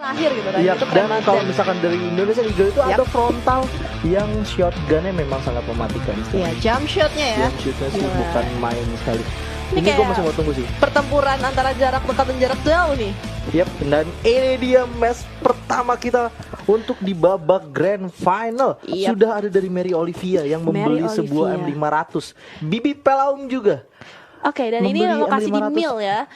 Lahir gitu kan. Iya, Itu dan keren kalau banget. misalkan dari Indonesia Eagle itu ada frontal yang shotgunnya memang sangat mematikan. Iya, jump shotnya ya. Jump shootnya sih Gila. bukan main sekali. Ini Ini gue kayak masih mau tunggu sih. pertempuran antara jarak dekat dan jarak jauh nih. Yap, dan ini dia match pertama kita untuk di babak grand final. Yap. Sudah ada dari Mary Olivia yang membeli Mary sebuah Olivia. M500. Bibi Pelaum juga. Oke, dan ini Membeli lokasi di M500. mil ya.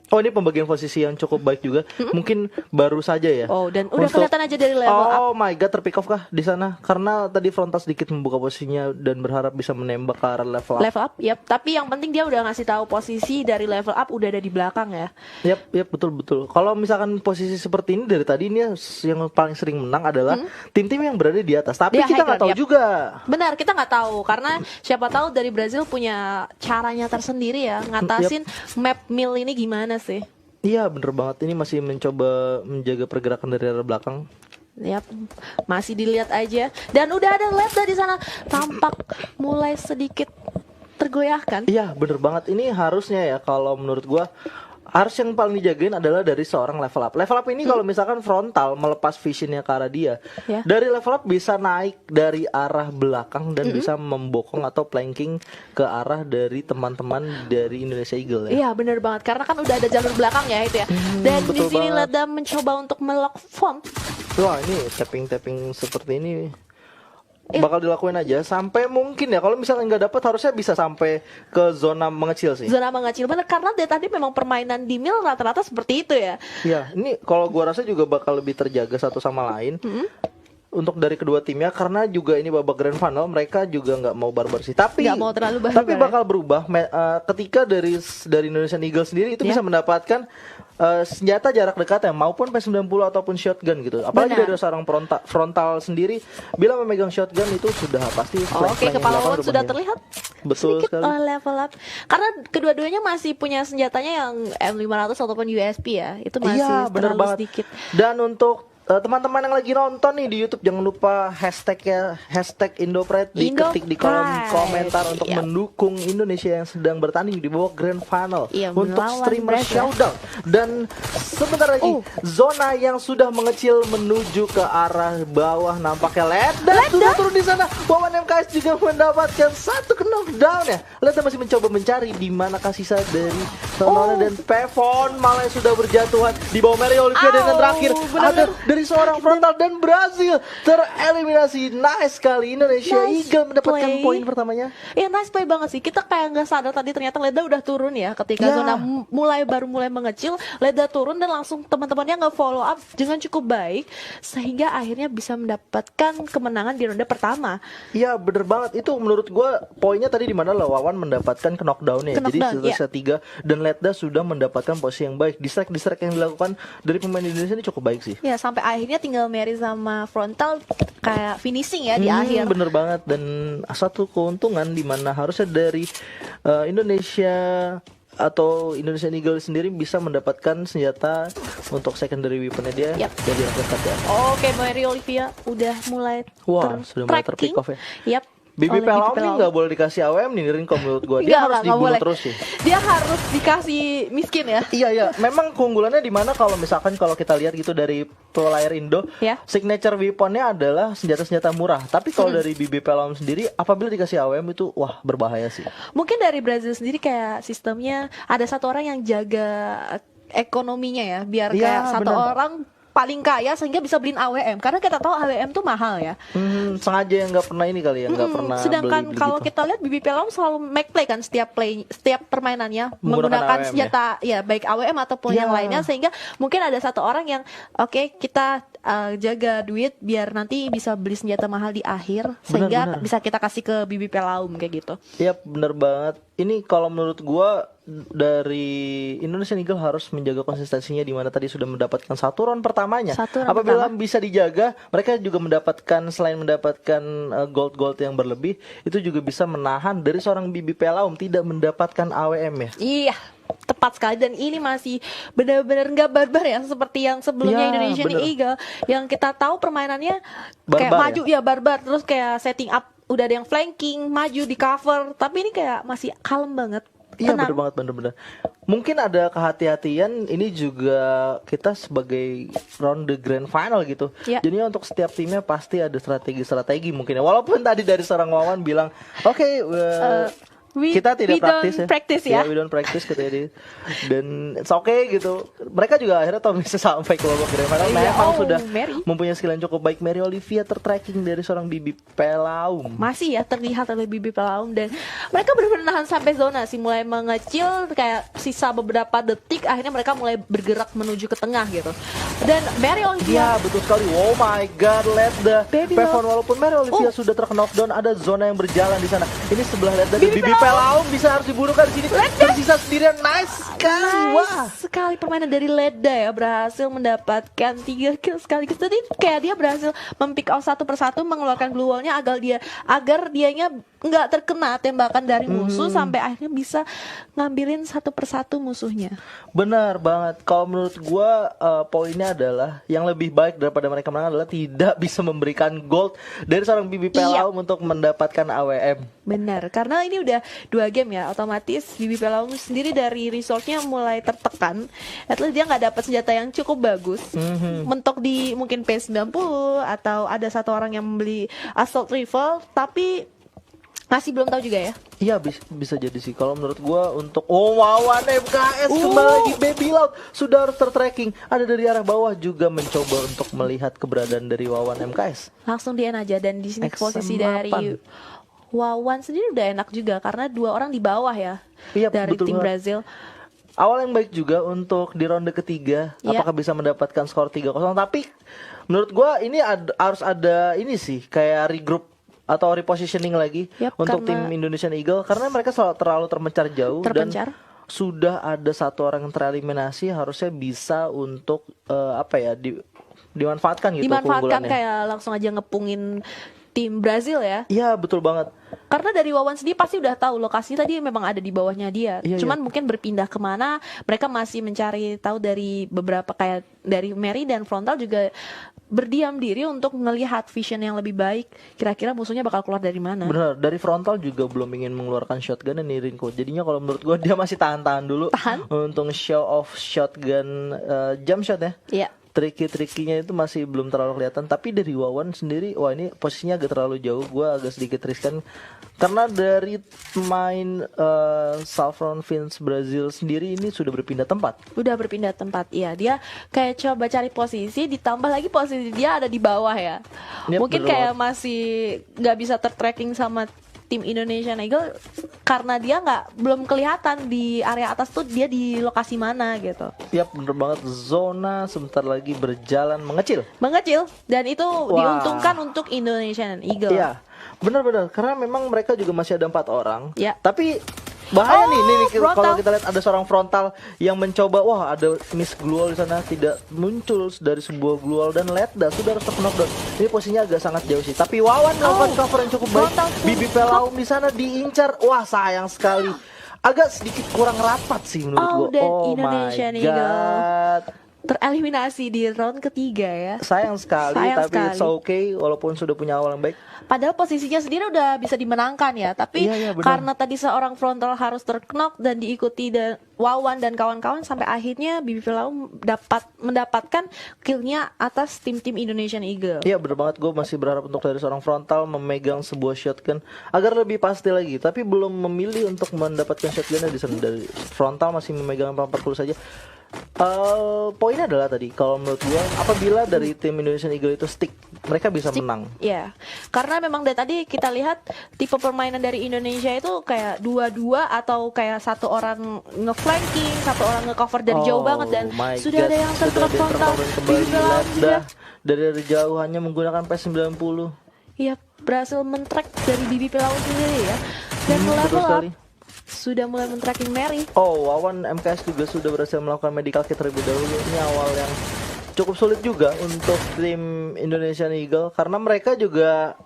Oh, ini pembagian posisi yang cukup baik juga. Mungkin baru saja ya. Oh, dan udah kelihatan aja dari level up. Oh my god, terpick off kah di sana? Karena tadi frontal sedikit membuka posisinya dan berharap bisa menembak ke arah level up. Level up, yap. Tapi yang penting dia udah ngasih tahu posisi dari level up udah ada di belakang ya. Yap, betul. Kalau misalkan posisi seperti ini dari tadi ini yang paling sering menang adalah tim-tim yang berada di atas. Tapi Dia kita high nggak tahu ground, juga. Benar, kita nggak tahu karena siapa tahu dari Brazil punya caranya tersendiri ya ngatasin map mil ini gimana sih. Iya, bener banget. Ini masih mencoba menjaga pergerakan dari arah belakang. Yap, masih dilihat aja. Dan udah ada Ledda di sana, tampak mulai sedikit tergoyahkan. Iya, bener banget. Ini harusnya ya kalau menurut gua harus yang paling dijagain adalah dari seorang level up. Level up ini kalau misalkan frontal melepas visionnya ke arah dia, Ya. dari level up bisa naik dari arah belakang dan bisa membokong atau planking ke arah dari teman-teman dari Indonesia Eagle ya. Iya bener banget karena kan udah ada jalur belakang ya itu ya. Dan di betul sini banget. Ledda mencoba untuk melock font. Wah, ini tapping seperti ini bakal dilakuin aja sampai mungkin ya kalau misalnya nggak dapat harusnya bisa sampai ke zona mengecil sih. Zona mengecil bener karena dari tadi memang permainan di mil rata-rata seperti itu ya. Ya, ini kalau gua rasa juga bakal lebih terjaga satu sama lain. Untuk dari kedua timnya karena juga ini babak grand final mereka juga nggak mau barbar sih. Tapi Nggak mau terlalu barbar tapi ya. bakal berubah ketika dari Indonesian Eagle sendiri itu Ya. bisa mendapatkan senjata jarak dekat ya maupun P90 ataupun shotgun gitu. Apalagi Benar. dari seorang frontal sendiri bila memegang shotgun itu sudah pasti Oke, kepala lawan sudah terlihat Betul sedikit sekali. oleh level up. Karena kedua-duanya masih punya senjatanya yang M500 ataupun USP ya. Itu masih Iya, bener terlalu banget. sedikit. Dan untuk teman-teman yang lagi nonton nih di YouTube jangan lupa hashtagnya #Indopride diketik di kolom Indopride. komentar untuk Yap. mendukung Indonesia yang sedang bertanding di babak grand final Iya, untuk melawan streamer Brazil. showdown. Dan sebentar lagi zona yang sudah mengecil menuju ke arah bawah nampaknya Ledda sudah turun di sana. Wawan MKS juga mendapatkan satu knockdown ya. Ledda masih mencoba mencari di mana sisa dari Nona dan Pevon malah sudah berjatuhan di bawah Mary Olivia dan yang terakhir ada dari seorang frontal dan berhasil tereliminasi. Nice sekali Indonesia Nice Eagle mendapatkan play. poin pertamanya. Iya nice play banget sih. Kita kayak nggak sadar tadi ternyata Ledda udah turun ya. Ketika Ya. zona baru mulai mengecil, Ledda turun dan langsung teman-temannya nggak follow up dengan cukup baik sehingga akhirnya bisa mendapatkan kemenangan di ronde pertama. Iya bener banget. Itu menurut gua poinnya tadi di mana Wawan mendapatkan knockdown-nya. Jadi Knockdown, sisa 3 dan Ledda sudah mendapatkan posisi yang baik. Distract yang dilakukan dari pemain Indonesia ini cukup baik sih. Ya sampai akhirnya tinggal Mary sama frontal kayak finishing ya di akhir. Bener banget. Dan satu keuntungan di mana harusnya dari Indonesia atau Indonesian Eagle sendiri bisa mendapatkan senjata untuk secondary weaponnya dia Yap. dari yang dekat ya. Oke, Mary Olivia udah mulai Wah, sudah mulai tracking. terpick off ya. Yap. Bibi oleh Pelaum nih Pelaum. nggak boleh dikasih AWM nih Rin, kalau menurut gua dia Nggak, harus nggak dibunuh boleh. terus sih. Dia harus dikasih miskin ya. Iya, memang keunggulannya di mana kalau misalkan kalau kita lihat gitu dari player Indo, Ya. signature weaponnya adalah senjata-senjata murah. Tapi kalau dari Bibi Pelaum sendiri, apabila dikasih AWM itu wah berbahaya sih. Mungkin dari Brazil sendiri kayak sistemnya ada satu orang yang jaga ekonominya ya, biar Iya, kayak satu benar. orang paling kaya sehingga bisa beliin AWM karena kita tahu AWM tuh mahal ya. Sengaja yang nggak pernah ini kali ya, nggak pernah Sedangkan beli kalau gitu. kita lihat Bibi Pelaum selalu make play kan setiap permainannya Menggunakan menggunakan AWM, senjata ya baik AWM ataupun Iya. yang lainnya sehingga mungkin ada satu orang yang oke, kita jaga duit biar nanti bisa beli senjata mahal di akhir sehingga benar. bisa kita kasih ke Bibi Pelaum kayak gitu. Iya bener banget. Ini kalau menurut gua dari Indonesian Eagle harus menjaga konsistensinya di mana tadi sudah mendapatkan satu round pertamanya. Satu round Apabila pertama. bisa dijaga, mereka juga mendapatkan selain mendapatkan gold yang berlebih, itu juga bisa menahan dari seorang Bibi Pelaum tidak mendapatkan AWM ya. Iya, tepat sekali dan ini masih benar-benar nggak barbar ya seperti yang sebelumnya Ya, Indonesian bener. Eagle yang kita tahu permainannya kayak Barbar maju ya barbar terus kayak setting up udah ada yang flanking maju di cover tapi ini kayak masih kalem banget. Iya tenang. bener banget, bener-bener. Mungkin ada kehati-hatian ini juga kita sebagai round the grand final gitu. Ya. Jadinya untuk setiap timnya pasti ada strategi-strategi mungkin ya. Walaupun tadi dari seorang Wawan bilang, oke, kita tidak we don't practice ya. We don't practice katanya dia. Dan it's okay gitu. Mereka juga akhirnya tahu bisa sampai ke babak grand final. Iya, Memang oh, sudah Mary. mempunyai skill yang cukup baik. Mary Olivia tertracking dari seorang Bibi Pelaum. Masih ya terlihat oleh Bibi Pelaum, dan mereka benar-benar nahan sampai zona sih, mulai mengecil kayak sisa beberapa detik, akhirnya mereka mulai bergerak menuju ke tengah gitu. Dan Mary Olivia, Ya betul sekali. Oh my god, let the Baby Pevon, Love. walaupun Mary Olivia Oh. sudah terknockdown, ada zona yang berjalan di sana. Ini sebelah let the Bibi Bibi Pelaum bisa harus dibunuh kan di sini. Tersisa sendirian. Nice sekali. Wah. nice sekali permainan dari Leda ya, berhasil mendapatkan 3 kill sekaligus. Tadi kayak dia berhasil mempick out satu persatu, mengeluarkan glue wall-nya agar dianya nggak terkena tembakan dari musuh, sampai akhirnya bisa ngambilin satu persatu musuhnya. Benar banget. Kalau menurut gua poinnya adalah yang lebih baik daripada mereka menang adalah tidak bisa memberikan gold dari seorang Bibi Pelaum untuk mendapatkan AWM. Benar, karena ini udah 2 game ya, otomatis Bibi Pelaum sendiri dari resource-nya mulai tertekan. At least dia nggak dapat senjata yang cukup bagus. Mentok di mungkin P90 atau ada satu orang yang membeli assault rifle, tapi masih belum tahu juga ya. Iya bisa jadi sih. Kalau menurut gua untuk Wawan MKS kembali lagi Baby Loud sudah harus tertracking. Ada dari arah bawah juga mencoba untuk melihat keberadaan dari Wawan MKS. Langsung dia aja, dan di sini XM8. posisi dari Wawan sendiri udah enak juga karena 2 orang di bawah ya, Iya, dari betul tim banget. Brazil. Awal yang baik juga untuk di ronde ketiga. Iya. Apakah bisa mendapatkan skor 3-0? Tapi menurut gua ini harus ada ini sih kayak regroup atau repositioning lagi Yap, untuk karena- tim Indonesian Eagle karena mereka terlalu terpencar jauh Terpencar. dan sudah ada satu orang yang tereliminasi, harusnya bisa untuk dimanfaatkan gitu Dimanfaatkan keunggulannya. kayak langsung aja ngepungin tim Brazil ya. Iya betul banget. Karena dari Wawan sendiri pasti udah tahu lokasi tadi memang ada di bawahnya dia. Iya, Cuman iya. mungkin berpindah kemana, mereka masih mencari tahu dari beberapa, kayak dari Mary dan Frontal juga berdiam diri untuk melihat vision yang lebih baik. Kira-kira musuhnya bakal keluar dari mana. Benar, dari frontal juga belum ingin mengeluarkan shotgun nih Rinko. Jadinya kalau menurut gua dia masih tahan-tahan dulu Tahan. untuk show off shotgun jump shot ya. Iya. Triki-trikinya itu masih belum terlalu kelihatan. Tapi dari Wawan sendiri, wah ini posisinya agak terlalu jauh. Gua agak sedikit riskan karena dari main Saffron Vince Brazil sendiri ini sudah berpindah tempat. Udah berpindah tempat, iya. Dia kayak coba cari posisi, ditambah lagi posisi dia ada di bawah ya. Yap, Mungkin betul kayak banget. masih nggak bisa tertracking sama tim Indonesian Eagle karena dia belum kelihatan di area atas tuh dia di lokasi mana gitu. Yap, bener banget. Zona sebentar lagi berjalan mengecil. Mengecil, dan itu Wah. diuntungkan untuk Indonesian Eagle. Iya, benar-benar karena memang mereka juga masih ada 4 orang. Ya. Tapi bahaya nih, frontal. kalau kita lihat ada seorang frontal yang mencoba, wah ada miss glue di sana, tidak muncul dari sebuah glue dan Ledda sudah harus terknockdown. Ini posisinya agak sangat jauh sih. Tapi Wawan melakukan cover yang cukup baik. frontal. Bibi Pelaum di sana diincar, wah sayang sekali. Agak sedikit kurang rapat sih menurut gua. Dan Oh Indonesian my Eagle god. tereliminasi di round ketiga ya. Sayang sekali, Sayang tapi it's sekali. okay walaupun sudah punya awal yang baik. Padahal posisinya sendiri udah bisa dimenangkan ya, tapi Iya, benar. karena tadi seorang frontal harus terknock dan diikuti dan Wawan dan kawan-kawan, sampai akhirnya Bibi Pelaum mendapatkan killnya atas tim-tim Indonesian Eagle. Iya bener banget, gue masih berharap untuk dari seorang frontal memegang sebuah shotgun agar lebih pasti lagi. Tapi belum memilih untuk mendapatkan shotgunnya di sana. Dari frontal masih memegang 40 saja. Poinnya adalah tadi kalau menurut gue, apabila dari tim Indonesian Eagle itu stick, mereka bisa menang. Ya, karena memang dari tadi kita lihat tipe permainan dari Indonesia itu kayak 2-2 atau kayak satu orang nge-flanking, satu orang nge-cover dari jauh banget, dan my sudah God, ada yang sudah terkena ada frontal. kembali. Bibi Pelaum Ledda juga, dari jauh hanya menggunakan P90. iya, berhasil men-track dari Bibi Pelaum sendiri ya. Dan Betul level up sekali. sudah mulai men-tracking Mary. Oh, Wawan MKS juga sudah berhasil melakukan medical kit terlebih dahulu. Ini awal yang cukup sulit juga untuk tim Indonesian Eagle karena mereka juga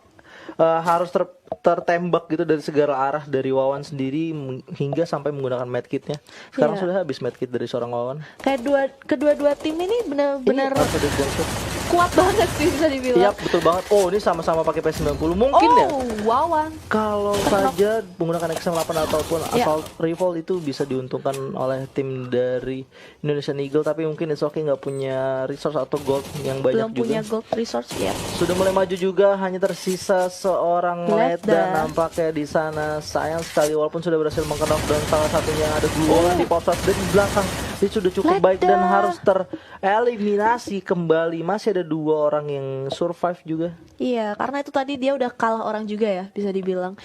harus tertembak gitu dari segala arah dari Wawan sendiri hingga sampai menggunakan medkitnya. Sekarang Iya. sudah habis medkit dari seorang Wawan. Kayak kedua-dua tim ini benar-benar Ini harus ada gunshot. kuat banget sih bisa dibilang. Iya betul banget. Oh ini sama-sama pakai P90 mungkin ya. Wawan. Kalau saja menggunakan XM8 ataupun Assault Rifle itu bisa diuntungkan oleh tim dari Indonesian Eagle, tapi mungkin it's okay nggak punya resource atau gold yang banyak Belum juga. punya gold resource ya. Sudah mulai maju juga, hanya tersisa seorang Ledda nampaknya di sana. Sayang sekali walaupun sudah berhasil mengkenok dan salah satunya yang ada dua di pop dan di belakang. Dia sudah cukup baik dan harus tereliminasi kembali. Masih ada dua orang yang survive juga. Iya, karena itu tadi dia udah kalah orang juga ya, bisa dibilang.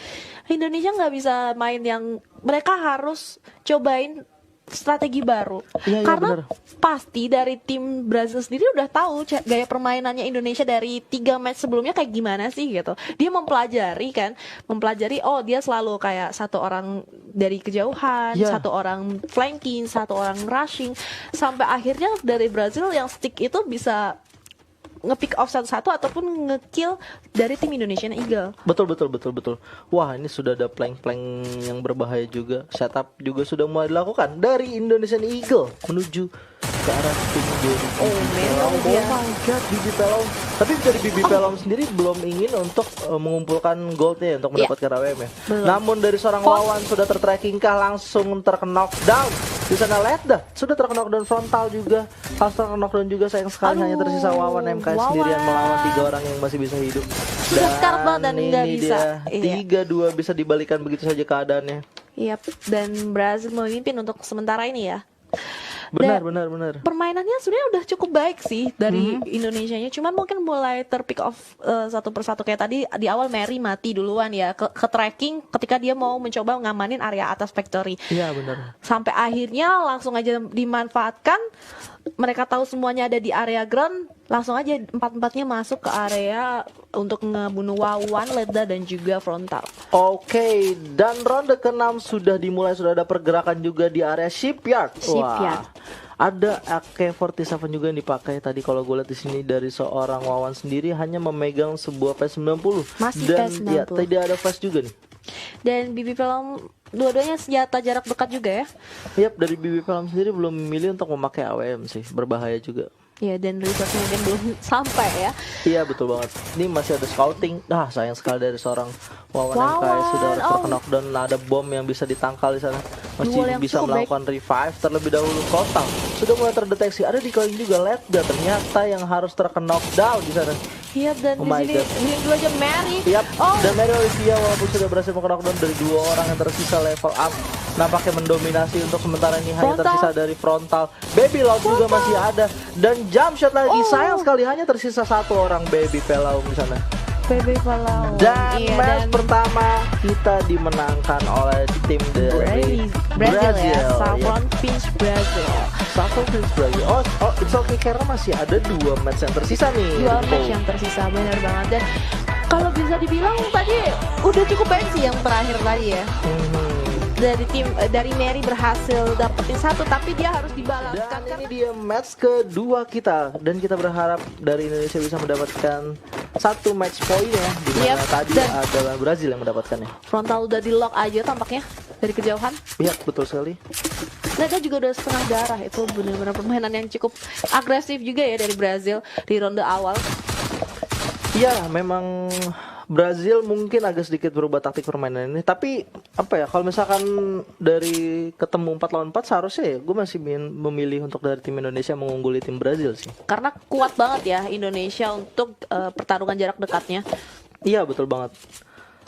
Indonesia nggak bisa main yang mereka harus cobain strategi baru. Karena bener. pasti dari tim Brazil sendiri udah tahu gaya permainannya Indonesia dari 3 match sebelumnya kayak gimana sih gitu. Dia mempelajari oh dia selalu kayak satu orang dari kejauhan, satu orang flanking, satu orang rushing, sampai akhirnya dari Brazil yang stick itu bisa nge-pick off satu-satu ataupun nge-kill dari tim Indonesian Eagle. Betul. Wah ini sudah ada plank-plank yang berbahaya juga. Setup juga sudah mulai dilakukan dari Indonesian Eagle menuju ke arah tim dari Oh my god, Bibi Pelom. Tapi dari Bibi Pelom sendiri belum ingin untuk mengumpulkan goldnya untuk mendapatkan AWM ya. Namun dari seorang Wawan sudah tertracking kah, langsung terkena knockdown. Di sana Ledda sudah terkena knockdown frontal juga. Harus terkena knockdown juga, sayang sekali hanya tersisa Wawan MKS sendirian melawan 3 orang yang masih bisa hidup. Sudah sekarat banget dan nggak bisa. 3-2 bisa dibalikan begitu saja keadaannya. Iya, dan Brazil memimpin untuk sementara ini ya. Benar. Permainannya sebenarnya udah cukup baik sih dari Indonesianya, cuman mungkin mulai terpick off satu persatu kayak tadi di awal Mary mati duluan ya ke tracking ketika dia mau mencoba ngamanin area atas factory. Iya benar. Sampai akhirnya langsung aja dimanfaatkan. Mereka tahu semuanya ada di area ground, langsung aja 4-4-nya masuk ke area untuk ngebunuh Wawan, Ledda dan juga frontal. Oke, dan ronde ke-6 sudah dimulai, sudah ada pergerakan juga di area shipyard. Wah, ada AK-47 juga yang dipakai tadi kalau gue lihat di sini dari seorang Wawan sendiri hanya memegang sebuah P90. Masih dan P90. ya, tidak ada flash juga nih. Dan Bibi Pelom dua-duanya senjata jarak dekat juga ya. Yap, dari Bibi Pelom sendiri belum memilih untuk memakai AWM sih, berbahaya juga. Iya, dan resource mungkin belum sampai ya. Iya betul banget. Ini masih ada scouting. Sayang sekali dari seorang Wawan MKS sudah terkena knockdown. Ada bom yang bisa ditangkal di sana. Masih bisa melakukan revive terlebih dahulu. Total sudah mulai terdeteksi. Ada di koin juga Ledda ternyata yang harus terkena knockdown di sana. Iya, dan di sini ini dua aja Mary. Dan Mary Olivia walaupun sudah berhasil mengkena knockdown dari 2 orang yang tersisa level up, nampaknya mendominasi untuk sementara ini. Hanya tersisa dari frontal. Baby Loud juga masih ada dan jump shot lagi. Sayang sekali hanya tersisa 1 orang Baby Pelaum di sana. Baby Pelaum. Dan match pertama kita dimenangkan oleh tim dari Brazil ya. Saffron Finch Brazil. Saffron Finch Brazil. Oh, it's okay karena masih ada 2 match yang tersisa nih. 2 match yang tersisa, benar banget. Dan kalau bisa dibilang tadi udah cukup baik sih yang terakhir tadi ya. Dari Mary berhasil dapetin 1, tapi dia harus dibalaskan. Dan ini dia match kedua kita, dan kita berharap dari Indonesia bisa mendapatkan 1 match point ya, dimana tadi adalah Brazil yang mendapatkannya. Frontal udah di lock aja tampaknya dari kejauhan. Iya betul sekali. Ledda juga udah setengah darah. Itu benar-benar permainan yang cukup agresif juga ya dari Brazil di ronde awal. Iya memang Brazil mungkin agak sedikit berubah taktik permainan ini, tapi apa ya, kalau misalkan dari ketemu 4 lawan 4 seharusnya ya gue masih memilih untuk dari tim Indonesia mengungguli tim Brazil sih, karena kuat banget ya Indonesia untuk pertarungan jarak dekatnya. Iya betul banget,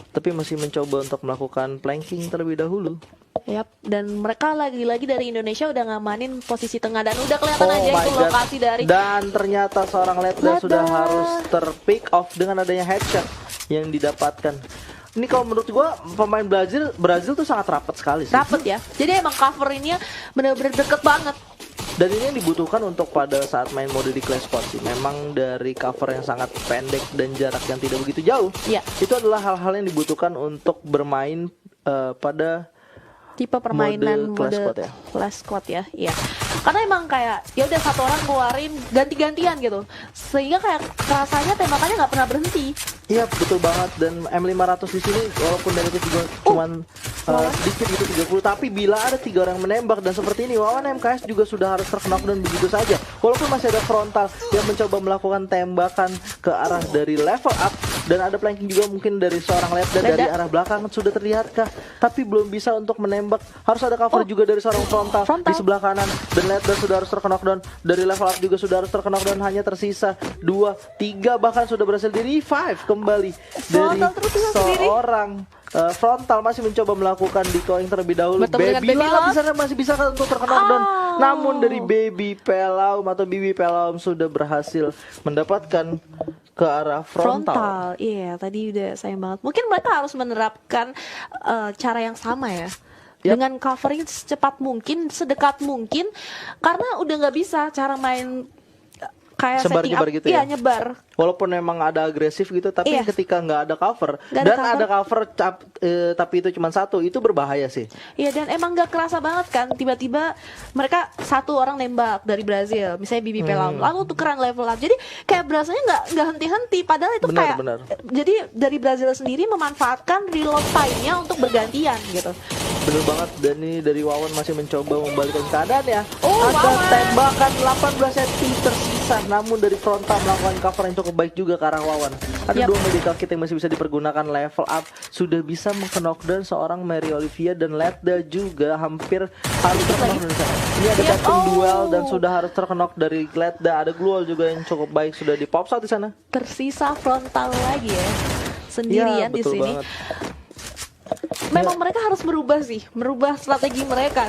tapi masih mencoba untuk melakukan planking terlebih dahulu. Yap, dan mereka lagi-lagi dari Indonesia udah ngamanin posisi tengah dan udah kelihatan aja itu lokasi dari. Dan ternyata seorang Ledda sudah harus terpick off dengan adanya headshot yang didapatkan. Ini kalau menurut gua pemain Brazil tuh sangat rapat sekali sih. Rapat ya. Jadi emang cover ini bener-bener deket banget. Dan ini yang dibutuhkan untuk pada saat main mode di Clash Squad sih. Memang dari cover yang sangat pendek dan jarak yang tidak begitu jauh. Iya. Itu adalah hal-hal yang dibutuhkan untuk bermain pada tipe permainan mode Clash Squad ya. Iya. Karena emang kayak ya udah 1 orang keluarin ganti-gantian gitu. Sehingga kayak rasanya tembakannya nggak pernah berhenti. Iya betul banget, dan M500 di sini walaupun dari itu juga cuman sedikit gitu 30, tapi bila ada 3 orang menembak dan seperti ini, Wawan MKS juga sudah harus terknockdown begitu saja. Walaupun masih ada frontal yang mencoba melakukan tembakan ke arah dari level up, dan ada planking juga mungkin dari seorang Ledda dari arah belakang sudah terlihatkah, tapi belum bisa untuk menembak. Harus ada cover juga dari seorang frontal di sebelah kanan, dan Ledda sudah harus terknockdown. Dari level up juga sudah harus terknockdown, hanya tersisa 2, 3, bahkan sudah berhasil di revive kembali dari seorang frontal. Masih mencoba melakukan decoying terlebih dahulu. Baby Love di sana masih bisa untuk terknockdown. Namun dari Baby Pelaum atau Bibi Pelaum sudah berhasil mendapatkan ke arah frontal. Iya, tadi udah sayang banget. Mungkin mereka harus menerapkan cara yang sama ya. Dengan covering secepat mungkin, sedekat mungkin, karena udah nggak bisa cara main kayak sebar setting up, gitu ya? Nyebar. Walaupun memang ada agresif gitu, tapi ketika nggak ada cover ada cover tapi itu cuma satu, itu berbahaya sih. Iya, dan emang nggak kerasa banget kan, tiba-tiba mereka satu orang nembak dari Brazil, misalnya Bibi Pelaum, lalu tukeran level up. Jadi kayak berasanya nggak henti-henti, padahal itu benar. Jadi dari Brazil sendiri memanfaatkan reload time-nya untuk bergantian gitu. Bener banget, dan ini dari Wawan masih mencoba membalikkan keadaan ya. Ada tembakan 18 cm tersisa, namun dari frontal melakukan cover yang cukup baik juga ke arah Wawan. Ada 2 medical kit yang masih bisa dipergunakan. Level up sudah bisa meng-knockdown seorang Mary Olivia, dan Ledda juga hampir harus terknockdown di sana. Ini ada Captain Duel dan sudah harus terknock dari Ledda. Ada Glual juga yang cukup baik, sudah di pop shot di sana. Tersisa frontal lagi ya, sendirian di sini. Banget. Memang mereka harus merubah strategi mereka.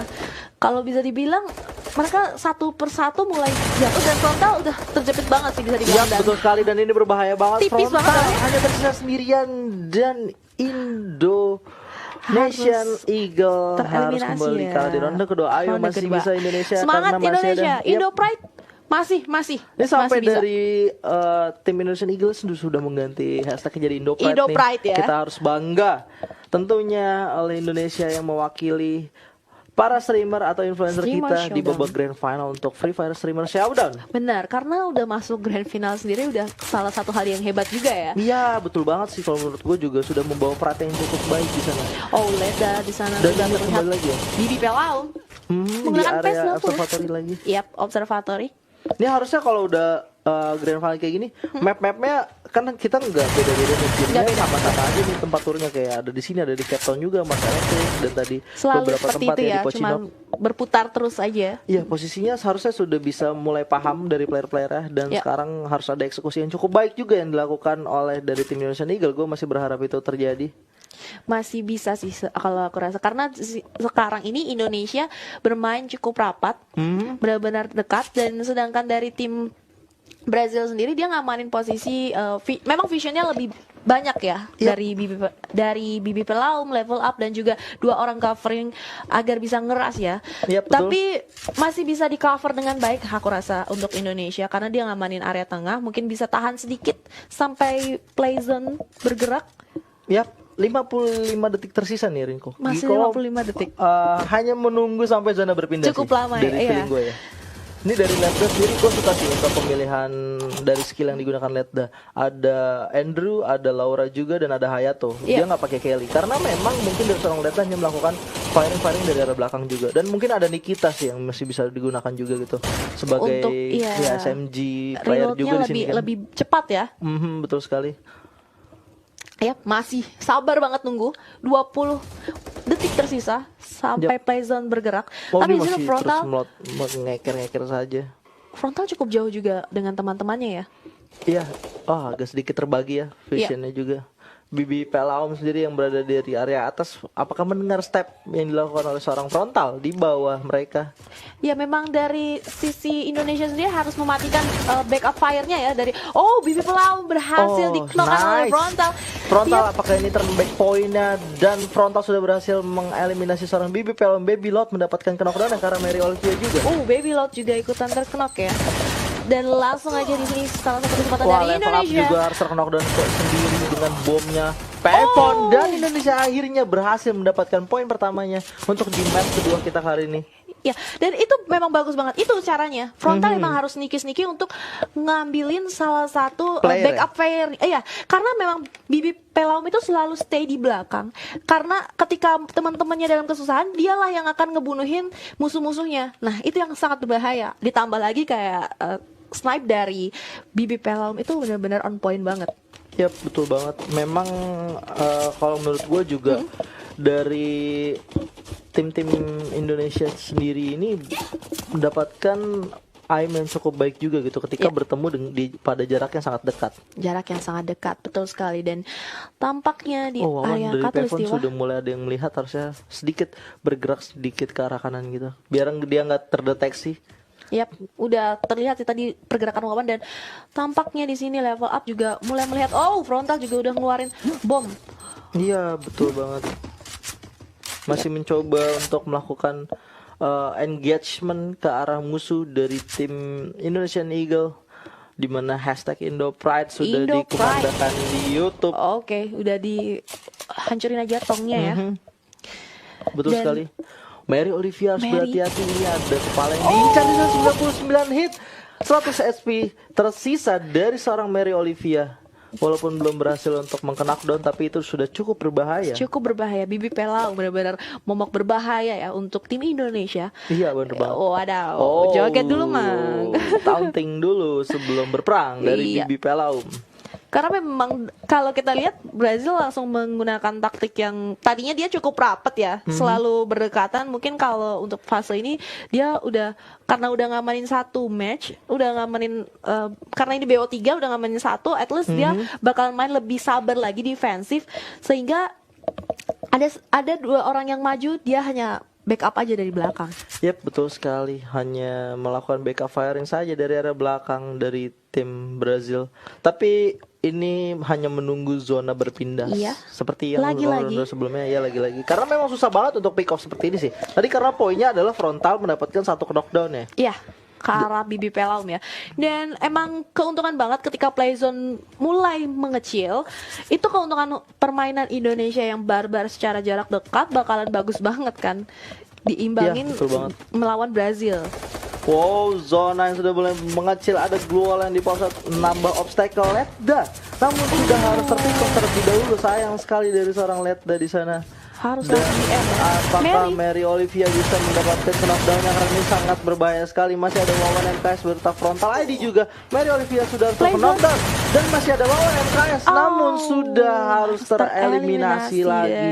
Kalau bisa dibilang mereka satu persatu mulai jatuh, dan frontal udah terjepit banget sih bisa dibilang. Betul sekali, dan ini berbahaya banget. Tipis frontal banget hanya tersisa sendirian, dan Indonesian Eagle harus kembali kalah di ronde kedua. Ayo masih bisa Indonesia. Semangat karena Indonesia, masih ada, Indo Pride masih. Ini sampai masih dari tim Indonesian Eagles sudah mengganti hashtagnya jadi Indo Pride nih. Ya. Kita harus bangga tentunya oleh Indonesia yang mewakili para streamer atau influencer kita di babak grand final untuk Free Fire Streamer Showdown. Benar, karena udah masuk grand final sendiri udah salah satu hal yang hebat juga ya. Iya, betul banget sih, kalau menurut gue juga sudah membawa perhatian yang cukup baik di sana. Oh, Ledda di sana dan sudah terlihat lagi ya. Bibi Pelaum di area observatory lagi. Yap, observatory. Ini harusnya kalau udah grand final kayak gini, map-mapnya kan kita nggak beda-beda nih, sama-sama aja nih tempat turunnya, kayak ada di sini, ada di Cape Town juga, Mas Enes, dan tadi selalu beberapa tempat itu ya, di Pochinok. cuman berputar terus aja. Iya, posisinya seharusnya sudah bisa mulai paham dari player-playernya, dan sekarang harus ada eksekusi yang cukup baik juga yang dilakukan oleh dari tim Indonesian Eagle. Gue masih berharap itu terjadi. Masih bisa sih kalau aku rasa, karena sekarang ini Indonesia bermain cukup rapat, benar-benar dekat, dan sedangkan dari tim Brazil sendiri dia ngamanin posisi, memang visionnya lebih banyak ya, dari Bibi Pelaum, level up, dan juga 2 orang covering agar bisa ngeras ya. Tapi masih bisa di cover dengan baik aku rasa untuk Indonesia, karena dia ngamanin area tengah, mungkin bisa tahan sedikit sampai play zone bergerak. 55 detik tersisa nih, Rinko. Masih 55 detik. Hanya menunggu sampai zona berpindah. Cukup lama dari feeling gue ya. Ini dari Ledda sendiri gue suka sih untuk pemilihan dari skill yang digunakan Ledda. Ada Andrew, ada Laura juga, dan ada Hayato. Dia nggak pakai Kelly karena memang mungkin dari seorang Ledda hanya melakukan firing dari arah belakang juga. Dan mungkin ada Nikita sih yang masih bisa digunakan juga gitu sebagai untuk, SMG player juga di sini kan. Lebih cepat ya. Betul sekali. Ya, masih sabar banget nunggu 20 detik tersisa sampai play zone bergerak. Tapi masih frontal terus ngeker saja. Frontal cukup jauh juga dengan teman-temannya ya. Iya, agak sedikit terbagi ya visionnya juga. Bibi Pelaum sendiri yang berada di area atas, apakah mendengar step yang dilakukan oleh seorang frontal di bawah mereka? Ya, memang dari sisi Indonesia sendiri harus mematikan backup fire-nya ya, dari Bibi Pelaum berhasil di-knock oleh frontal. Apakah ini turn back point-nya, dan frontal sudah berhasil mengeliminasi seorang Bibi Pelaum. Baby Lot mendapatkan knockdown karena Mary Olivia juga. Baby Lot juga ikutan terknock ya. Dan langsung aja di sini salah satu kesempatan dari Indonesia. Level up juga harus terknockdown sendiri dengan bomnya Pevon, dan Indonesia akhirnya berhasil mendapatkan poin pertamanya untuk di match kedua kita kali ini. Ya, dan itu memang bagus banget. Itu caranya. Frontal memang harus sneaky untuk ngambilin salah satu Player, backup player. Iya, karena memang Bibi Pelaum itu selalu stay di belakang. Karena ketika teman-temannya dalam kesusahan, dialah yang akan ngebunuhin musuh-musuhnya. Nah, itu yang sangat berbahaya. Ditambah lagi kayak snipe dari Bibi Pelaum itu benar-benar on point banget. Yap, betul banget. Memang kalau menurut gue juga dari tim-tim Indonesia sendiri ini mendapatkan aim yang cukup baik juga gitu ketika bertemu pada jarak yang sangat dekat. Jarak yang sangat dekat, betul sekali. Dan tampaknya di area dari Pevon Katulistiwa sudah mulai ada yang melihat, harusnya sedikit bergerak sedikit ke arah kanan gitu, biar dia nggak terdeteksi. Yap, udah terlihat sih tadi pergerakan Wawan, dan tampaknya di sini level up juga mulai melihat. Frontal juga udah ngeluarin bom. Iya, betul banget. Masih mencoba untuk melakukan engagement ke arah musuh dari tim Indonesian Eagle, di mana hashtag IndoPride sudah dikumandangkan di YouTube. Oke, udah dihancurin aja tongnya ya. Betul sekali. Mary Olivia harus berhati-hati, ini ada kepala yang diincar di 99 hit. 100 SP tersisa dari seorang Mary Olivia. Walaupun belum berhasil untuk meng-knockdown, tapi itu sudah cukup berbahaya. Cukup berbahaya. Bibi Pelau benar-benar momok berbahaya ya untuk tim Indonesia. Iya, benar banget. Joget dulu, Mang. Taunting dulu sebelum berperang dari Bibi Pelau. Karena memang kalau kita lihat Brazil langsung menggunakan taktik yang tadinya dia cukup rapat ya, selalu berdekatan. Mungkin kalau untuk fase ini dia karena udah ngamanin satu match, udah ngamanin karena ini BO3 udah ngamanin satu, at least dia bakal main lebih sabar lagi defensif, sehingga ada dua orang yang maju, dia hanya backup aja dari belakang. Yap, betul sekali. Hanya melakukan backup firing saja dari area belakang dari tim Brazil. Tapi ini hanya menunggu zona berpindah. Iya. Seperti yang Lagi-lagi sebelumnya, ya lagi-lagi. Karena memang susah banget untuk pick off seperti ini sih. Tadi karena poinnya adalah frontal mendapatkan satu knockdown ya. Iya, ke arah Bibi Pelaum ya. Dan emang keuntungan banget ketika playzone mulai mengecil. Itu keuntungan permainan Indonesia yang barbar secara jarak dekat bakalan bagus banget kan. Diimbangin melawan Brazil. Wow, zona yang sudah mulai mengecil, ada global yang di pusat, nambah obstacle Ledda. Namun sudah harus terpikir terlebih dahulu. Sayang sekali dari seorang Ledda di sana. Harus dan apakah Mary Olivia bisa mendapatkan knockdown yang ini sangat berbahaya sekali. Masih ada Wawan MKS berta frontal ID juga. Mary Olivia sudah knockdown dan masih ada Wawan MKS, namun sudah harus tereliminasi lagi.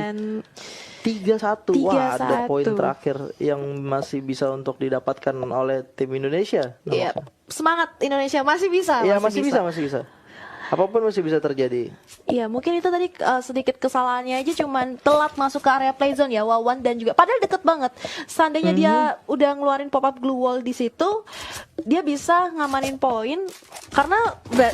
3-1. Wah, ada poin terakhir yang masih bisa untuk didapatkan oleh tim Indonesia. Iya, semangat Indonesia, masih bisa. Iya, masih bisa. Apapun masih bisa terjadi. Iya, mungkin itu tadi sedikit kesalahannya aja, cuman telat masuk ke area playzone ya Wawan, dan juga padahal deket banget. Seandainya dia udah ngeluarin pop up glue wall di situ, dia bisa ngamanin poin. Karena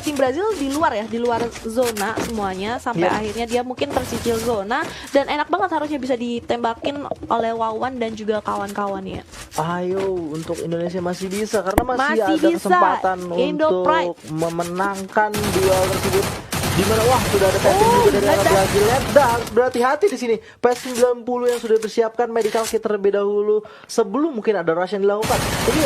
tim Brazil di luar zona semuanya sampai akhirnya dia mungkin tersicil zona, dan enak banget harusnya bisa ditembakin oleh Wawan dan juga kawan-kawannya. Ayo, untuk Indonesia masih bisa karena masih ada kesempatan untuk memenangkan duel tersebut. Dimana sudah ada tapping juga dari arah Brazil. Ledda harus berhati-hati di sini. PS90 yang sudah dipersiapkan medical kit terlebih dahulu sebelum mungkin ada rush yang dilakukan. Jadi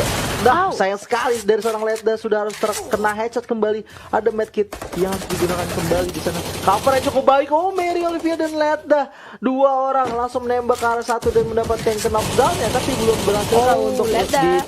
sayang sekali dari seorang Ledda sudah harus terkena headshot kembali. Ada medkit yang harus digunakan kembali di sana. Covernya cukup baik. Mary Olivia dan Ledda, dua orang langsung menembak ke arah satu dan mendapatkan knockdown-nya, tapi belum berhasil untuk Ledda.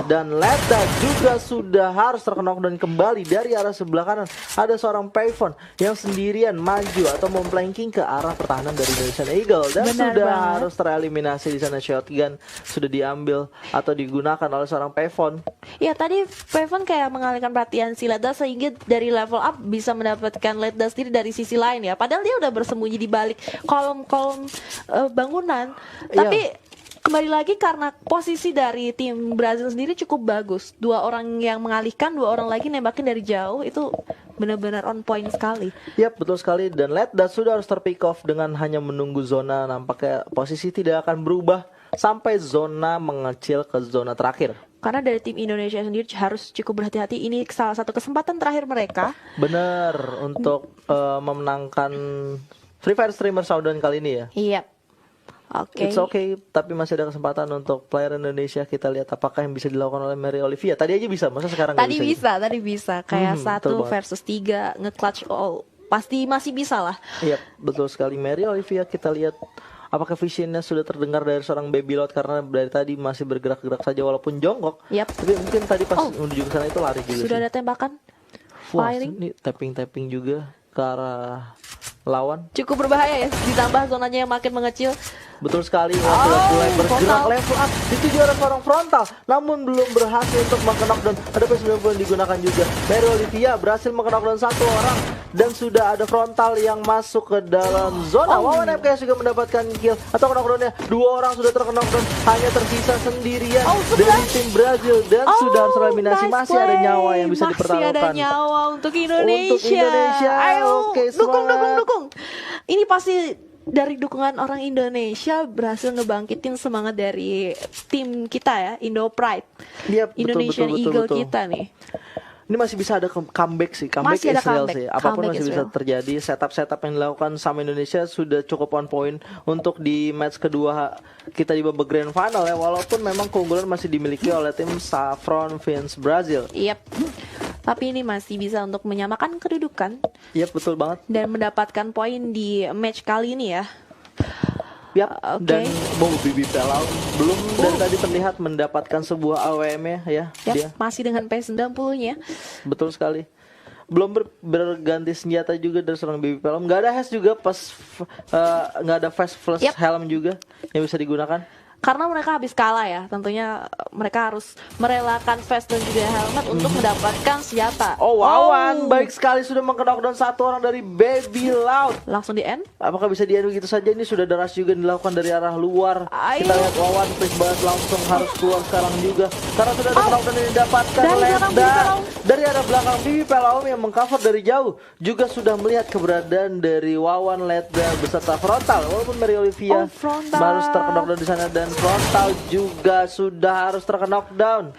Dan Ledda juga sudah harus terknockdown kembali dari arah sebelah kanan. Ada seorang Payphone yang sendirian maju atau memplanking ke arah pertahanan dari Indonesian Eagle, dan harus tereliminasi di sana. Shotgun sudah diambil atau digunakan oleh seorang Payphone. Ya, tadi Payphone kayak mengalihkan perhatian si Ledda sehingga dari level up bisa mendapatkan Ledda sendiri dari sisi lain ya. Padahal dia udah bersembunyi di balik kolom-kolom bangunan. Tapi kembali lagi karena posisi dari tim Brazil sendiri cukup bagus. Dua orang yang mengalihkan, dua orang lagi nembakin dari jauh, itu benar-benar on point sekali. Yap, betul sekali. Dan Ledda sudah harus terpick off dengan hanya menunggu zona. Nampaknya posisi tidak akan berubah sampai zona mengecil ke zona terakhir. Karena dari tim Indonesia sendiri harus cukup berhati-hati. Ini salah satu kesempatan terakhir mereka. Bener, untuk memenangkan Free Fire Streamer Showdown kali ini ya. Iya. Oke. It's okay, tapi masih ada kesempatan untuk player Indonesia. Kita lihat apakah yang bisa dilakukan oleh Mary Olivia. Tadi aja bisa, masa sekarang nggak Tadi bisa? bisa, tadi bisa. Kayak betul 1 banget. versus 3 nge-clutch all. Pasti masih bisa lah. Iya, betul sekali. Mary Olivia, kita lihat apakah visionnya sudah terdengar dari seorang Baby Loud, karena dari tadi masih bergerak-gerak saja walaupun jongkok. Yap. Tapi mungkin tadi pas menuju ke sana itu lari juga Sudah sih. ada tembakan. Wah, Firing. ini tapping juga ke arah lawan. Cukup berbahaya ya, ditambah zonanya yang makin mengecil. Betul sekali, sudah mulai bergerak frontal. level up. Dituju arah seorang frontal, namun belum berhasil untuk meng-knockdown. Ada P90 yang digunakan juga. Mary Olivia berhasil meng-knockdown 1 orang, dan sudah ada frontal yang masuk ke dalam zona. Wawan MKS juga mendapatkan kill atau knockdownnya. 2 orang sudah terknockdown, hanya tersisa sendirian dari tim Brazil, dan sudah harus eliminasi. Nice Masih ada play. nyawa yang bisa Masih dipertaruhkan. ada nyawa untuk Indonesia. Untuk Indonesia. Ayo, Oke, dukung, semangat. dukung. Ini pasti dari dukungan orang Indonesia berhasil ngebangkitin semangat dari tim kita ya, Indo Pride. Iya, betul, Indonesian betul, Eagle betul. kita nih. Ini masih bisa ada comeback sih, comeback Masih ada Israel comeback. sih. Apapun Comeback masih bisa Israel. terjadi. Setup yang dilakukan sama Indonesia sudah cukup on point untuk di match kedua kita di babak grand final ya. Walaupun memang keunggulan masih dimiliki oleh tim Saffron Vince Brazil. Yep. Tapi ini masih bisa untuk menyamakan kedudukan Iya, betul banget. dan mendapatkan poin di match kali ini ya. Yap, Oke. dan Bibi Pelau belum dari tadi terlihat mendapatkan sebuah AWM ya Yap, dia. masih dengan P90-nya. Betul sekali. Belum berganti senjata juga dari seorang Baby Pelom. Nggak ada hash juga pas nggak ada fast flash Yap. helm juga yang bisa digunakan. Karena mereka habis kalah ya, tentunya mereka harus merelakan vest dan juga helmet untuk mendapatkan senjata. Oh, Wawan baik sekali sudah meng-knockdown 1 orang dari Baby Loud. Langsung di end. Apakah bisa di end begitu saja? Ini sudah ada rush juga yang dilakukan dari arah luar. Ayo. Kita lihat Wawan please banget langsung harus keluar sekarang juga, karena sudah ada knockdown yang didapatkan. Dari belakang Bibi Pelom. Dari arah belakang Bibi Pelom yang mengcover dari jauh juga sudah melihat keberadaan dari Wawan Ledda beserta frontal. Walaupun Mary Olivia Frontal. harus terknockdown di sana, dan frontal juga sudah harus terknockdown.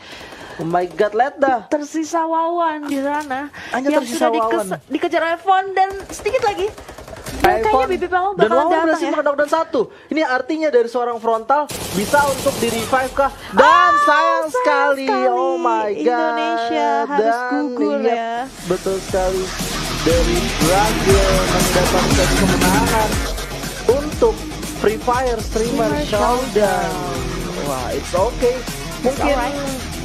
Oh my god, Ledda. Tersisa Wawan di sana. Hanya yang tersisa sudah Wawan. dikejar iPhone dan sedikit lagi. Dan kayaknya Bibi Pelom dan bakalan Wawan datang berhasil ya. meng-knockdown 1. Ini artinya dari seorang frontal bisa untuk di revive kah? Dan sayang sekali. Oh my god. Indonesia harus gugur iya, ya. betul sekali. Dari Brazil mendapatkan kemenangan untuk Free Fire Streamer Showdown. Wah, it's okay. Mungkin alright.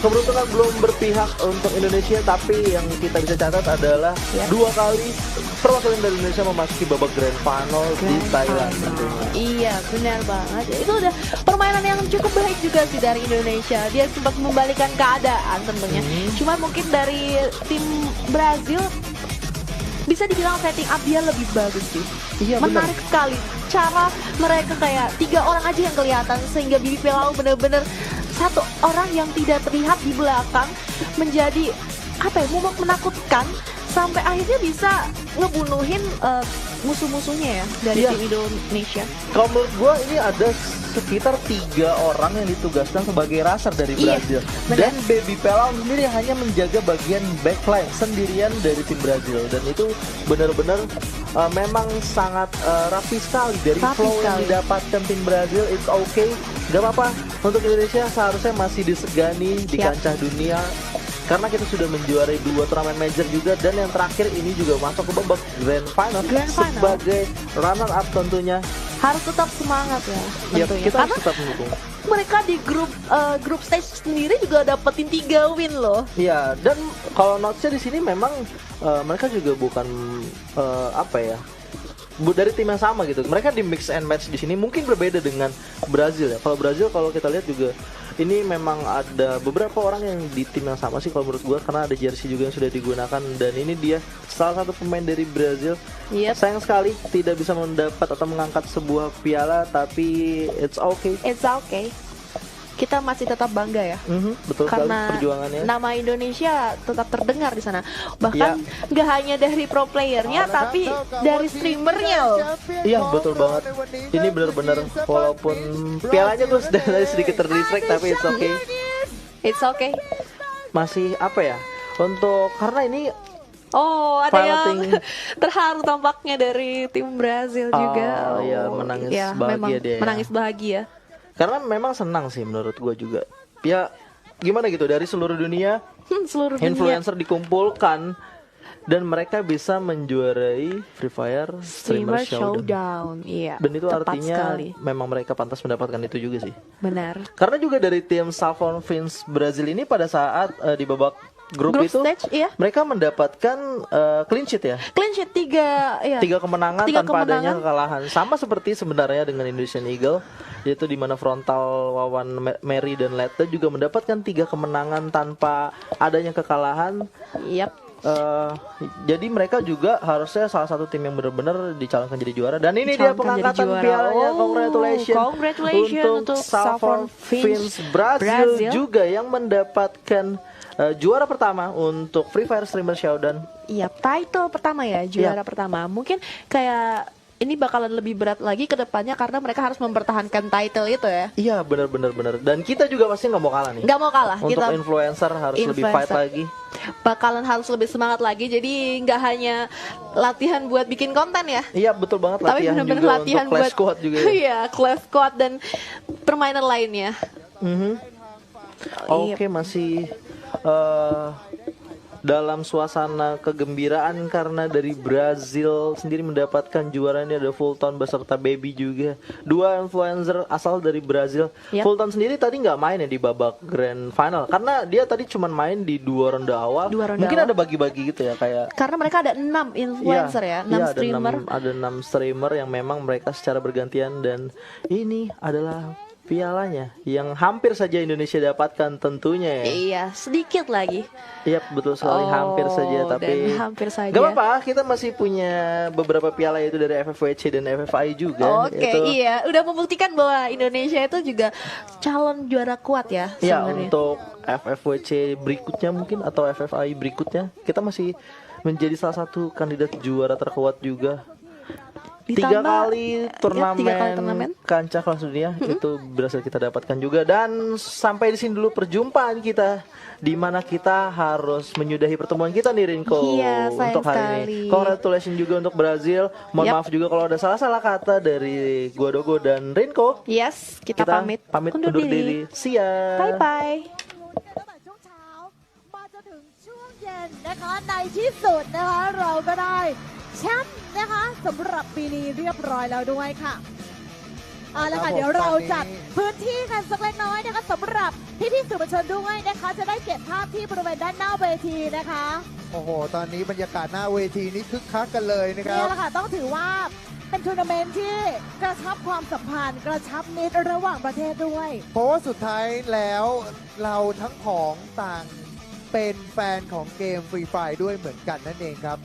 keberuntungan belum berpihak untuk Indonesia, tapi yang kita bisa catat adalah Yep. 2 kali perwakilan dari Indonesia memasuki babak grand final di Thailand Final. tentunya. Iya, benar banget. Itu udah permainan yang cukup baik juga sih dari Indonesia. Dia sempat membalikan keadaan tentunya. Cuma mungkin dari tim Brazil bisa dibilang setting up dia lebih bagus sih. Iya, benar. Menarik sekali cara mereka kayak 3 orang aja yang kelihatan, sehingga Bibi Pelau bener-bener 1 orang yang tidak terlihat di belakang menjadi apa ya, momok menakutkan, sampai akhirnya bisa ngebunuhin musuh-musuhnya ya dari Iya. tim Indonesia. Kalau menurut gue ini ada sekitar 3 orang yang ditugaskan sebagai raser dari Iya, Brazil. benar. Dan Baby Pelau sendiri hanya menjaga bagian backline sendirian dari tim Brazil. Dan itu benar-benar memang sangat rapi sekali dari Rapi flow yang sekali. didapatkan tim Brazil. It's okay, gak apa-apa. Untuk Indonesia seharusnya masih disegani di Yap. kancah dunia, karena kita sudah menjuarai 2 turnamen major juga, dan yang terakhir ini juga masuk ke babak grand final, Grand final. sebagai runner up tentunya. Harus tetap semangat ya Ya, tentunya. kita Karena harus tetap mendukung. mereka di grup stage sendiri juga dapetin 3 win loh. Iya, dan kalau notesnya di sini memang mereka juga bukan apa ya, dari tim yang sama gitu. Mereka di mix and match di sini mungkin berbeda dengan Brazil ya. Kalau Brazil, kalau kita lihat juga ini memang ada beberapa orang yang di tim yang sama sih kalau menurut gua, karena ada jersey juga yang sudah digunakan, dan ini dia salah satu pemain dari Brazil. Yep. Sayang sekali tidak bisa mendapat atau mengangkat sebuah piala, tapi it's okay. It's okay. Kita masih tetap bangga ya. Betul sekali Karena perjuangannya. nama Indonesia tetap terdengar di sana. Bahkan nggak hanya dari pro playernya, tapi dari streamernya loh. Iya, betul banget. Ini benar-benar walaupun pialanya gue sudah sedikit terdistract, tapi it's okay. It's okay. Masih apa ya? Untuk karena ini Oh, ada Piloting. yang terharu tampaknya dari tim Brazil juga. Oh, iya, menangis ya, bahagia memang dia ya. menangis bahagia. Karena memang senang sih menurut gue juga. Ya gimana gitu, dari seluruh dunia Seluruh dunia. influencer dikumpulkan dan mereka bisa menjuarai Free Fire Streamer Showdown. Iya. Dan itu tepat artinya sekali. memang mereka pantas mendapatkan itu juga sih. Benar. Karena juga dari tim Salfon Fins Brazil ini pada saat di babak grup itu stage, iya. mereka mendapatkan clean sheet ya. Clean sheet 3 ya. 3 kemenangan Tiga tanpa adanya kemenangan. kekalahan. Sama seperti sebenarnya dengan Indonesian Eagle, yaitu di mana frontal Wawan Mary dan Letta juga mendapatkan 3 kemenangan tanpa adanya kekalahan. Yap. Jadi mereka juga harusnya salah satu tim yang benar-benar dicalonkan jadi juara. Dan ini dia Dicalonkan pengangkatan jadi juara. pialanya. Oh, Congratulations untuk Salford Fins Brazil juga yang mendapatkan juara pertama untuk Free Fire Streamer Showdown. Iya, title pertama ya, juara pertama. Mungkin kayak ini bakalan lebih berat lagi ke depannya karena mereka harus mempertahankan title itu ya. Iya, benar. Dan kita juga pasti nggak mau kalah nih. Nggak mau kalah. Untuk kita influencer harus lebih fight lagi. Bakalan harus lebih semangat lagi. Jadi nggak hanya latihan buat bikin konten ya. Iya, betul banget, Tapi latihan benar-benar juga latihan untuk Clash buat Squad juga ya. Iya, Clash Squad dan permainan lainnya. Oke, masih dalam suasana kegembiraan karena dari Brazil sendiri mendapatkan juara ini ada Fulton beserta Baby juga. 2 influencer asal dari Brazil. Yap. Fulton sendiri tadi nggak main ya di babak grand final karena dia tadi cuma main di 2 ronde awal. Mungkin ada bagi-bagi gitu ya kayak. Karena mereka ada 6 influencer ya, 6 streamer. Ada 6 streamer yang memang mereka secara bergantian dan ini adalah pialanya yang hampir saja Indonesia dapatkan tentunya ya. Iya, sedikit lagi. Iya, betul sekali, hampir saja, tapi dan hampir saja. gak apa-apa, kita masih punya beberapa piala itu dari FFWC dan FFI juga. Oke, iya, udah membuktikan bahwa Indonesia itu juga calon juara kuat ya Iya, sebenarnya. untuk FFWC berikutnya mungkin atau FFI berikutnya kita masih menjadi salah satu kandidat juara terkuat juga. Tiga kali turnamen kancah kelas dunia itu berhasil kita dapatkan juga. Dan sampai di sini dulu perjumpaan kita, di mana kita harus menyudahi pertemuan kita nih Rinko. Iya, untuk hari ini. Congratulations juga untuk Brazil. Mohon maaf juga kalau ada salah-salah kata dari gua Dogo dan Rinko. Yes, kita pamit undur diri. See ya. Bye bye. ช่วงเช้ามาจนถึงช่วงเย็นนะคะในที่สุดนะคะเราก็ได้แชมป์นะคะสำหรับปีนี้เรียบร้อยแล้วด้วยค่ะเอาละค่ะเดี๋ยวเราจัดพื้นที่กันสักเล็กน้อยนะคะสำหรับพี่ๆสื่อมวลชนด้วยนะคะจะได้เก็บภาพที่บริเวณด้านหน้าเวทีนะคะ โอ้โห ตอนนี้บรรยากาศหน้าเวทีนี้คึกคักกันเลยนะครั นี่ บ แหละค่ะต้องถือว่าเป็นทัวร์นาเมนต์ที่กระชับความสัมพันธ์กระชับมิตรระหว่างประเทศด้วย เพราะว่าสุดท้ายแล้วเราทั้งของต่างเป็นแฟนของเกมฟรีไฟด้วยเหมือนกันนั่นเองครับ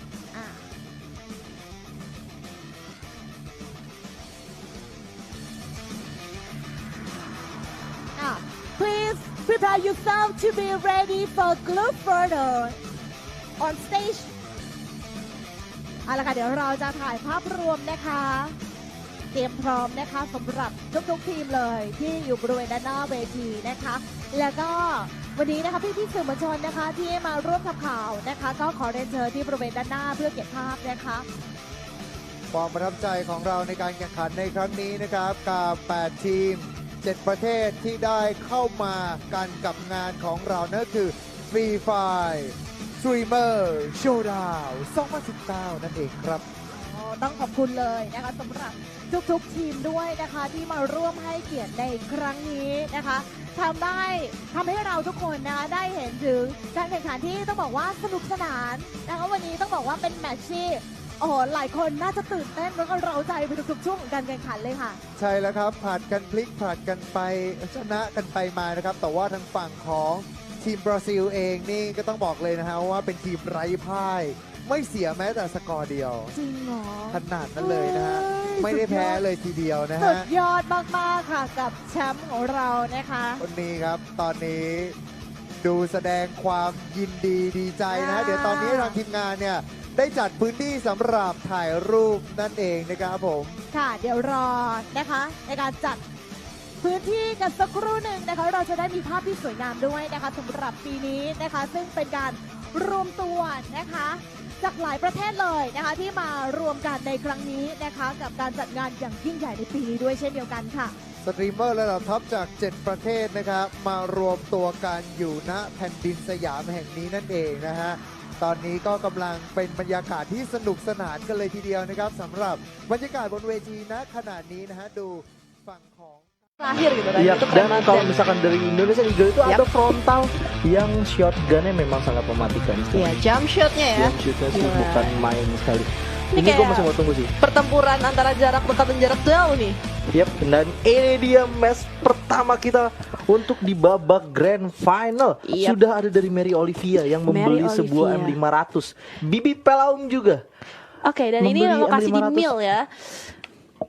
Please prepare yourself to be ready for group photo on stage เอาละค่ะเดี๋ยวเราจะถ่ายภาพรวมนะคะเตรียมพร้อมนะคะสำหรับทุกๆทีมเลยที่อยู่บริเวณด้านหน้าเวทีนะคะแล้วก็วันนี้นะคะพี่ๆสื่อมวลชนนะคะที่มาร่วมทำข่าวนะคะก็ขอเรียนเชิญที่บริเวณด้านหน้าเพื่อเก็บภาพนะคะ ความประทับใจของเราในการแข่งขันในครั้งนี้นะครับกับ8ทีม 7 ประเทศที่ได้เข้ามากันกับงานของเรานั่นคือ Free Fire Streamer Showdown 2019 นั่นเองครับ ต้องขอบคุณเลยนะคะสำหรับทุกๆทีมด้วยนะคะที่มาร่วมให้เกียรติในครั้งนี้นะคะทำให้เราทุกคนนะคะได้เห็นถึงการแข่งขันที่ต้องบอกว่าสนุกสนานนะคะวันนี้ต้องบอกว่าเป็นแมตช์ที่โอ้โหหลายคนน่าจะตื่นเต้นแล้วก็เร้าใจไปทุกๆช่วงของการแข่งขันเลยค่ะ ใช่แล้วครับผลัดกันพลิกผลัดกันไปชนะกันไปมานะครับแต่ว่าทางฝั่งของทีมบราซิลเองนี่ก็ต้องบอกเลยนะฮะว่าเป็นทีมไร้พ่ายไม่เสียแม้แต่สกอร์เดียว จริงเหรอ ขนาดนั้นเลยนะฮะ เฮ้ย ไม่ได้แพ้เลยทีเดียวนะ สุ ฮะ ดยอดมากๆค่ะกับแชมป์ของเรานะคะ คนนี้ครับตอนนี้ดูแสดงความยินดีดีใจนะฮะเดี๋ยวตอนนี้ทางทีมงานเนี่ยได้จัดพื้นที่สำหรับถ่ายรูปนั่นเองนะครับผม ค่ะเดี๋ยวรอนะคะในการจัดพื้นที่กันสักครู่หนึ่งนะคะเราจะได้มีภาพที่สวยงามด้วยนะคะสำหรับปีนี้นะคะซึ่งเป็นการ รวมตัวนะคะจากหลายประเทศเลยนะคะที่มารวมกันในครั้งนี้นะคะกับการจัดงานอย่างยิ่งใหญ่ในปีนี้ด้วยเช่นเดียวกันค่ะ สตรีมเมอร์ระดับท็อปจาก 7 ประเทศนะครับมารวมตัวกันอยู่ณแผ่นดินสยามแห่งนี้นั่นเองนะฮะตอนนี้ก็กำลังเป็นบรรยากาศที่สนุกสนานกันเลยทีเดียวนะครับสำหรับบรรยากาศบนเวทีณขณะนี้นะฮะดูฝั่งของ terakhir gitu kan Iya, itu dan keren kalau banget. misalkan dari Indonesia Eagle itu ada frontal yang shotgunnya memang sangat mematikan. Iya, jump shotnya ya. Jump shootnya sih Gila. bukan main sekali. Ini Ini gue kayak- masih mau tunggu sih. Pertempuran antara jarak dekat dan jarak jauh nih. Yap, dan ini dia match pertama kita untuk di babak Grand Final. Yap. Sudah ada dari Mary Olivia yang membeli Mary sebuah Olivia. M500. Bibi Pelaum juga. Oke, dan ini Membeli lokasi di M500. Mil ya.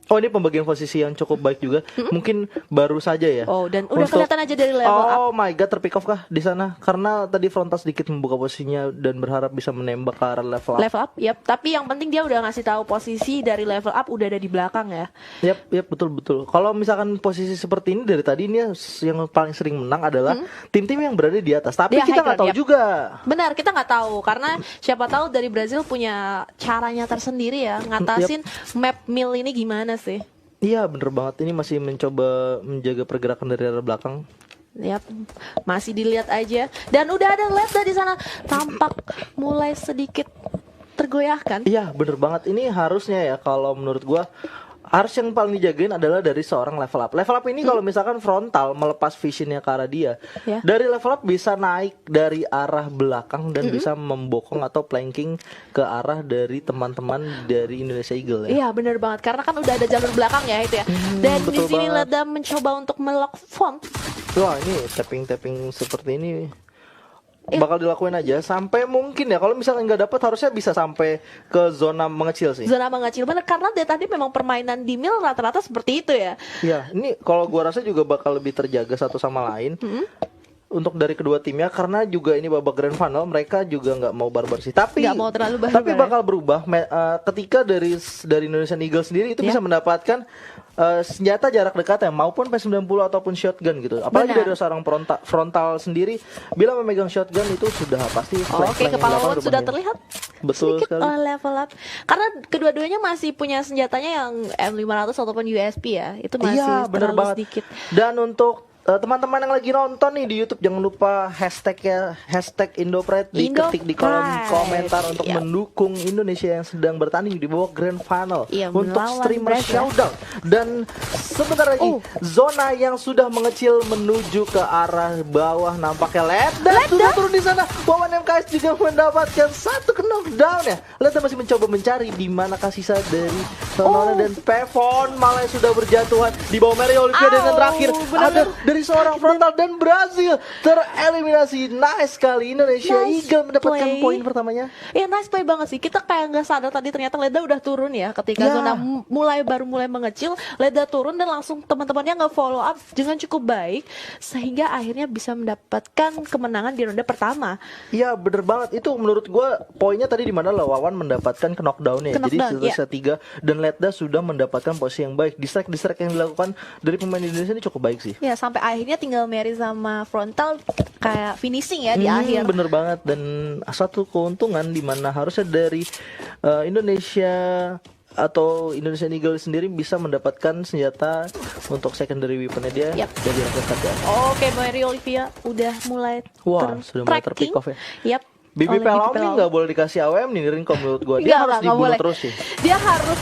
Oh, ini pembagian posisi yang cukup baik juga. Mungkin baru saja ya. Oh, dan udah Untuk- kelihatan aja dari level up. Oh my god, terpick off kah di sana? Karena tadi frontal sedikit membuka posisinya dan berharap bisa menembak ke arah level up. Level up, yap. Tapi yang penting dia udah ngasih tahu posisi dari level up udah ada di belakang ya. Yap, betul. Kalau misalkan posisi seperti ini dari tadi ini yang paling sering menang adalah tim-tim yang berada di atas. Tapi Dia kita high nggak tahu ground, juga. Benar, kita nggak tahu karena siapa tahu dari Brazil punya caranya tersendiri ya ngatasin map Mil ini gimana sih. Iya, bener banget. Ini masih mencoba menjaga pergerakan dari arah belakang. Yap, masih dilihat aja. Dan udah ada Ledda di sana, tampak mulai sedikit tergoyahkan. Iya, bener banget. Ini harusnya ya kalau menurut gua harus yang paling dijagain adalah dari seorang level up. Level up ini kalau misalkan frontal melepas visionnya ke arah dia, Ya. dari level up bisa naik dari arah belakang dan bisa membokong atau planking ke arah dari teman-teman dari Indonesia Eagle ya. Iya bener banget karena kan udah ada jalur belakang ya itu ya. Dan di betul sini banget. Ledda mencoba untuk melock font. Wah, ini tapping seperti ini bakal dilakuin aja sampai mungkin ya kalau misalnya nggak dapat harusnya bisa sampai ke zona mengecil sih. Zona mengecil bener karena dari tadi memang permainan di Mil rata-rata seperti itu ya. Ya, ini kalau gua rasa juga bakal lebih terjaga satu sama lain. Untuk dari kedua timnya karena juga ini babak grand final mereka juga nggak mau barbar sih. Tapi Nggak mau terlalu barbar Tapi ya. bakal berubah ketika dari Indonesian Eagle sendiri itu Ya. bisa mendapatkan senjata jarak dekat ya maupun P90 ataupun shotgun gitu. Apalagi Benar. dari seorang frontal sendiri bila memegang shotgun itu sudah pasti Oke, flank yang kepala belakang Wawan udah sudah bahaya. terlihat Betul sedikit sekali. oleh level up. Karena kedua-duanya masih punya senjatanya yang M500 ataupun USP ya. Itu masih Iya, bener terlalu banget. sedikit. Dan untuk teman-teman yang lagi nonton nih di YouTube jangan lupa hashtag Indopride diketik di kolom Indopride. komentar untuk Yap. mendukung Indonesia yang sedang bertanding di babak Grand Final Iya, untuk melawan streamer Brazil. showdown. Dan sebentar lagi zona yang sudah mengecil menuju ke arah bawah nampaknya Ledda sudah turun di sana. Wawan MKS juga mendapatkan satu knockdown ya. Ledda masih mencoba mencari di manakah sisa dari Sonona dan Pevon malah sudah berjatuhan di bawah Mary Olivia dan yang terakhir ada dari seorang frontal dan Brazil tereliminasi. Nice sekali Indonesia Nice Eagle mendapatkan play. poin pertamanya. Iya nice play banget sih. Kita kayak nggak sadar tadi ternyata Ledda udah turun ya. Ketika Ya. zona baru mulai mengecil, Ledda turun dan langsung teman-temannya nggak follow up dengan cukup baik sehingga akhirnya bisa mendapatkan kemenangan di ronde pertama. Iya bener banget. Itu menurut gua poinnya tadi di mana Wawan mendapatkan knockdown ya. Jadi Knockdown, sisa 3 dan Ledda sudah mendapatkan posisi yang baik. Distract yang dilakukan dari pemain Indonesia ini cukup baik sih. Ya sampai akhirnya tinggal Mary sama frontal kayak finishing ya di akhir. Bener banget. Dan satu keuntungan di mana harusnya dari Indonesia atau Indonesian Eagle sendiri bisa mendapatkan senjata untuk secondary weaponnya dia Yap. dari rakyat ya. Oke, Mary Olivia udah mulai Wah, sudah mulai tracking. terpick off ya. Yap. Bibi oleh Pelaum ini Pelaum. nggak boleh dikasih AWM nih, Rin, kalau menurut gua. Dia Nggak, harus nggak dibunuh boleh. terus sih. Dia harus